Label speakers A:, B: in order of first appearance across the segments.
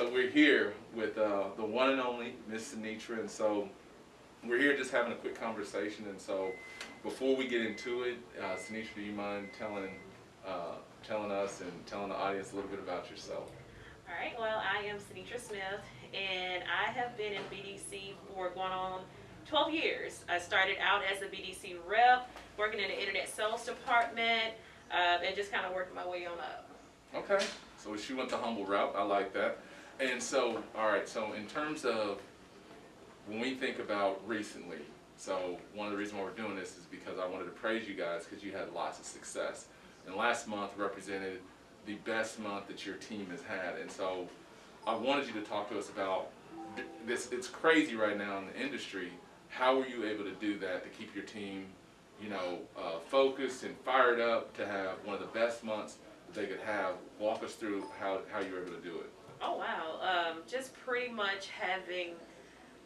A: So we're here with the one and only Miss Sinetra, and so we're here just having a quick conversation. And so before we get into it, Sinetra, do you mind telling us and telling the audience a little bit about yourself?
B: All right, well, I am Sinetra Smith, and I have been in BDC for going on 12 years. I started out as a BDC rep, working in the internet sales department, and just kind of working my way on up.
A: Okay, so she went the humble route. I like that. And so, all right, so in terms of when we think about recently, so one of the reasons why we're doing this is because I wanted to praise you guys because you had lots of success. And last month represented the best month that your team has had. And so I wanted you to talk to us about this. It's crazy right now in the industry. How were you able to do that to keep your team, focused and fired up to have one of the best months that they could have? Walk us through how you were able to do it.
B: Oh, wow. Just pretty much having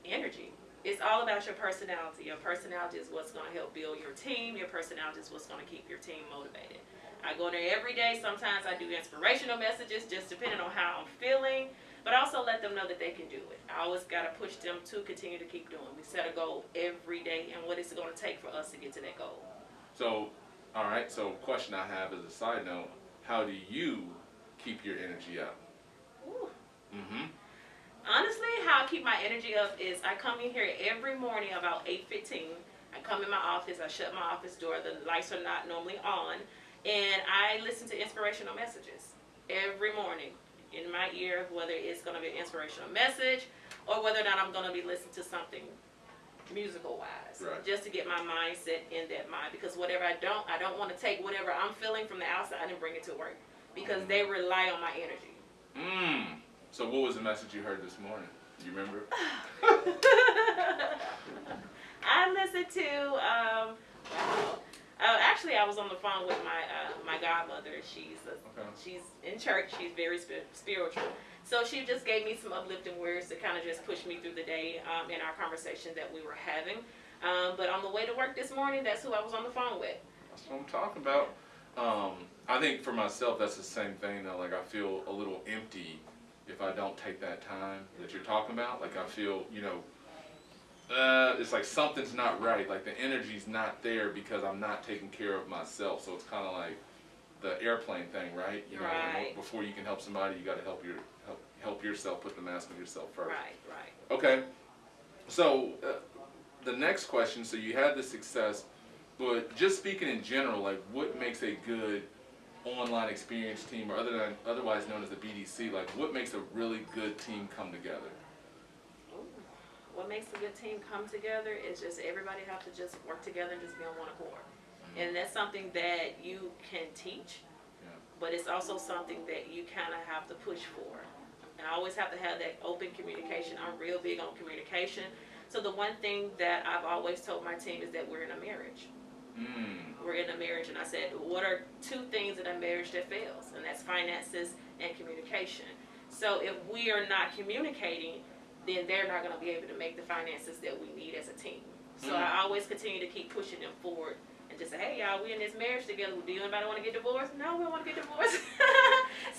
B: energy. It's all about your personality. Your personality is what's going to help build your team. Your personality is what's going to keep your team motivated. I go in there every day. Sometimes I do inspirational messages, just depending on how I'm feeling. But I also let them know that they can do it. I always got to push them to continue to keep doing. We set a goal every day, and what is it going to take for us to get to that goal?
A: So, all right, so question I have as a side note, how do you keep your energy up?
B: Ooh.
A: Mm-hmm.
B: Honestly, how I keep my energy up is I come in here every morning about 8:15. I come in my office, I shut my office door, the lights are not normally on, and I listen to inspirational messages every morning in my ear, whether it's going to be an inspirational message or whether or not I'm going to be listening to something musical-wise,
A: right,
B: just to get my mindset in that mind. Because whatever I don't want to take whatever I'm feeling from the outside and bring it to work, because they rely on my energy.
A: So what was the message you heard this morning? Do you remember?
B: I listened to, actually I was on the phone with my godmother. She's in church. She's very spiritual. So she just gave me some uplifting words to kind of just push me through the day in our conversation that we were having. But on the way to work this morning, that's who I was on the phone with.
A: That's what I'm talking about. I think for myself, that's the same thing though. Like I feel a little empty if I don't take that time that you're talking about. Like I feel, it's like something's not right. Like the energy's not there because I'm not taking care of myself. So it's kind of like the airplane thing, right?
B: Right.
A: Before you can help somebody, you got to help yourself. Put the mask on yourself first.
B: Right.
A: Okay. So the next question. So you had the success, but just speaking in general, like what makes a good online experience team, or otherwise known as the BDC, like what makes a really good team come together?
B: What makes a good team come together is just everybody have to just work together and just be on one accord. And that's something that you can teach, but it's also something that you kind of have to push for. And I always have to have that open communication. I'm real big on communication. So the one thing that I've always told my team is that we're in a marriage. We're in a marriage, and I said, what are two things in a marriage that fails? And that's finances and communication. So if we are not communicating, then they're not going to be able to make the finances that we need as a team. So I always continue to keep pushing them forward and just say, hey, y'all, we in this marriage together. Do anybody want to get divorced? No, we don't want to get divorced.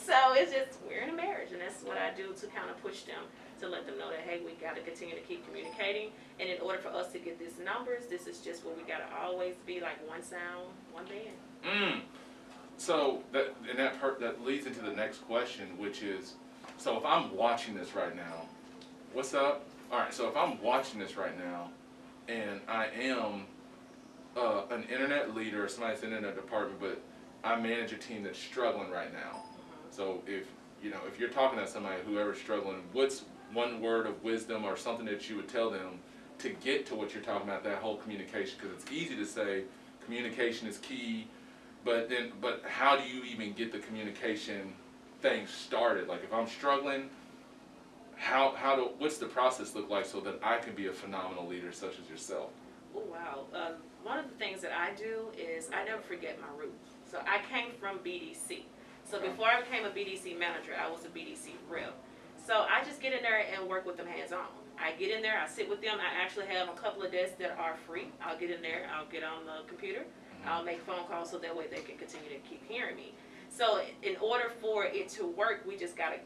B: So it's just, we're in a marriage, and that's what I do to kind of push them, to let them know that, hey, we got to continue to keep communicating. And in order for us to get these numbers, this is just where we got to always be like one sound, one band.
A: So that leads into the next question, which is, so if I'm watching this right now, what's up? All right, so if I'm watching this right now, and I am an internet leader or somebody that's in the internet department, but I manage a team that's struggling right now. So if you're talking to somebody, whoever's struggling, what's one word of wisdom or something that you would tell them to get to what you're talking about, that whole communication? Because it's easy to say communication is key, but how do you even get the communication thing started? Like if I'm struggling, what's the process look like so that I can be a phenomenal leader such as yourself?
B: Oh, wow. One of the things that I do is I never forget my roots. So I came from BDC. So before I became a BDC manager, I was a BDC rep. So I just get in there and work with them hands-on. I get in there, I sit with them. I actually have a couple of desks that are free. I'll get in there, I'll get on the computer, I'll make phone calls so that way they can continue to keep hearing me. So in order for it to work, we just got to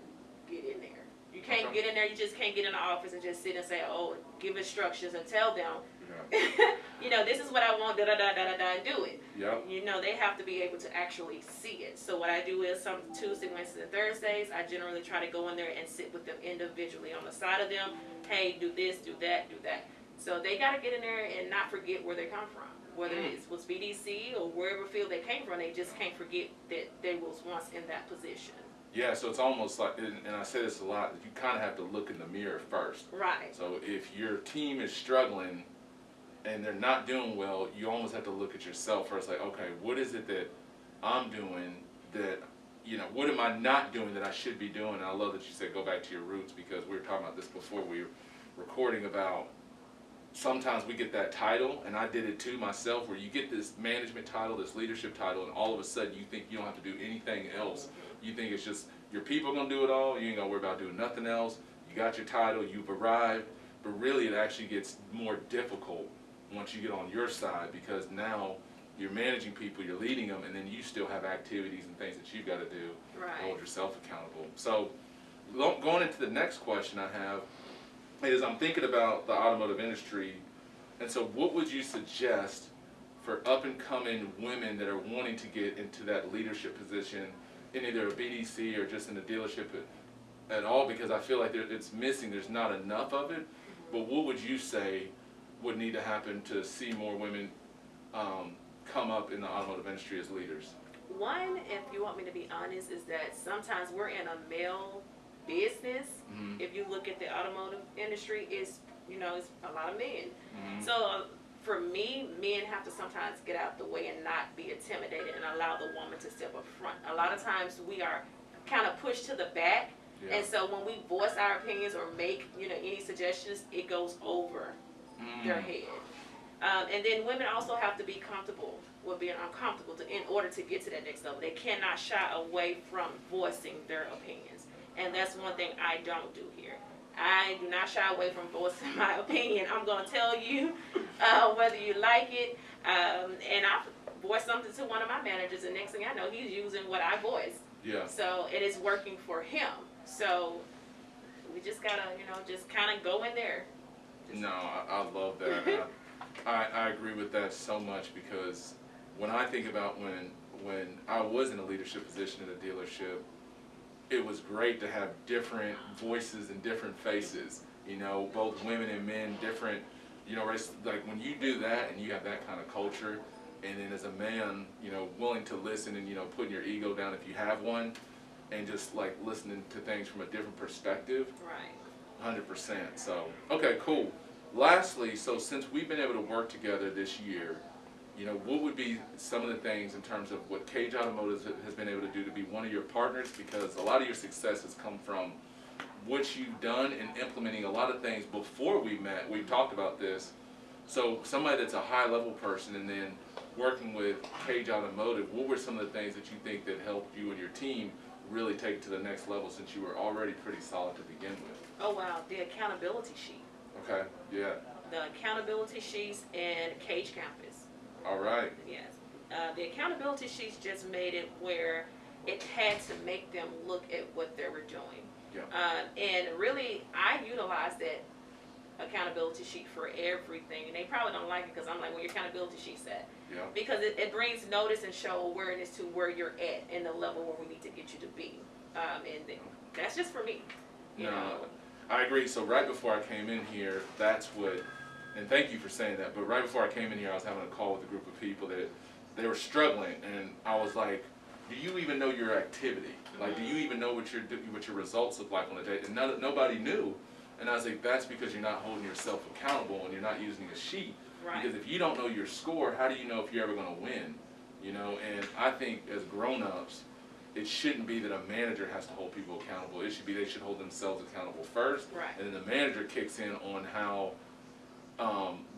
B: get in there. You can't get in there. You just can't get in the office and just sit and say, oh, give instructions and tell them, you know, this is what I want, da da da da da da, and do it.
A: Yep.
B: You know, they have to be able to actually see it. So what I do is some Tuesday, Wednesdays, and Thursdays, I generally try to go in there and sit with them individually on the side of them. Hey, do this, do that, do that. So they got to get in there and not forget where they come from. Whether it was BDC or wherever field they came from, they just can't forget that they was once in that position.
A: Yeah, so it's almost like, and I say this a lot, that you kind of have to look in the mirror first.
B: Right.
A: So if your team is struggling and they're not doing well, you almost have to look at yourself first. Like, okay, what is it that I'm doing that, you know, what am I not doing that I should be doing? And I love that you said go back to your roots, because we were talking about this before we were recording about sometimes we get that title, and I did it too myself, where you get this management title, this leadership title, and all of a sudden you think you don't have to do anything else. You think it's just your people are going to do it all. You ain't going to worry about doing nothing else. You got your title, you've arrived, but really it actually gets more difficult once you get on your side, because now you're managing people, you're leading them, and then you still have activities and things that you've got to do to hold yourself accountable. So going into the next question I have is, I'm thinking about the automotive industry, and so what would you suggest for up-and-coming women that are wanting to get into that leadership position in either a BDC or just in a dealership at all? Because I feel like it's missing, there's not enough of it. But what would you say would need to happen to see more women come up in the automotive industry as leaders?
B: One, if you want me to be honest, is that sometimes we're in a male business. If you look at the automotive industry, it's, you know, it's a lot of men. So for me, men have to sometimes get out the way and not be intimidated and allow the woman to step up front. A lot of times we are kind of pushed to the back, and so when we voice our opinions or make, you know, any suggestions, it goes over their head. And then women also have to be comfortable with being uncomfortable in order to get to that next level. They cannot shy away from voicing their opinions, and that's one thing I don't do here. I do not shy away from voicing my opinion. I'm going to tell you whether you like it. And I voiced something to one of my managers, and next thing I know, he's using what I voiced.
A: Yeah.
B: So it is working for him. So we just got to, you know, just kind of go in there.
A: No, I love that. I agree with that so much, because when I think about when I was in a leadership position in a dealership, it was great to have different voices and different faces, you know, both women and men, different, you know, like when you do that and you have that kind of culture, and then as a man, you know, willing to listen and, you know, putting your ego down if you have one, and just like listening to things from a different perspective.
B: Right.
A: 100%. So, okay, cool. Lastly, so since we've been able to work together this year, you know, what would be some of the things in terms of what Cage Automotive has been able to do to be one of your partners? Because a lot of your success has come from what you've done in implementing a lot of things before we met. We've talked about this. So somebody that's a high-level person and then working with Cage Automotive, what were some of the things that you think that helped you and your team really take it to the next level, since you were already pretty solid to begin with?
B: Oh, wow. The accountability sheet.
A: Okay, yeah.
B: The accountability sheets and Cage Campus.
A: All right.
B: Yes. The accountability sheets just made it where it had to make them look at what they were doing.
A: Yeah.
B: And really, I utilize that accountability sheet for everything. And they probably don't like it because I'm like, well, your accountability sheet's at.
A: Yeah.
B: Because it brings notice and show awareness to where you're at and the level where we need to get you to be. And that's just for me. You know.
A: I agree. So right before I came in here, that's what, and thank you for saying that, but right before I came in here, I was having a call with a group of people that they were struggling, and I was like, do you even know your activity? Like, do you even know what your results look like on a day? And nobody knew. And I was like, that's because you're not holding yourself accountable and you're not using a sheet.
B: Right.
A: Because if you don't know your score, how do you know if you're ever going to win? You know, and I think as grown-ups, it shouldn't be that a manager has to hold people accountable. It should be they should hold themselves accountable first.
B: Right.
A: And then the manager kicks in on how,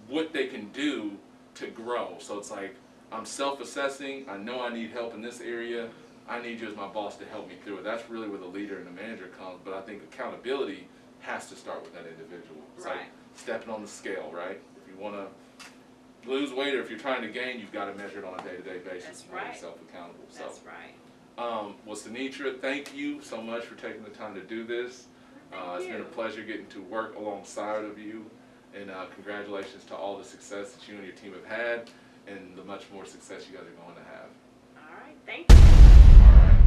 A: what they can do to grow. So it's like, I'm self-assessing, I know I need help in this area, I need you as my boss to help me through it. That's really where the leader and the manager comes, but I think accountability has to start with that individual. It's like stepping on the scale, right? If you want to lose weight or if you're trying to gain, you've got to measure it on a day-to-day basis to hold yourself accountable.
B: That's right.
A: Well, Sinetra, thank you so much for taking the time to do this. It's been a pleasure getting to work alongside of you, and congratulations to all the success that you and your team have had, and the much more success you guys are going to have.
B: All right, thank you.
A: All right.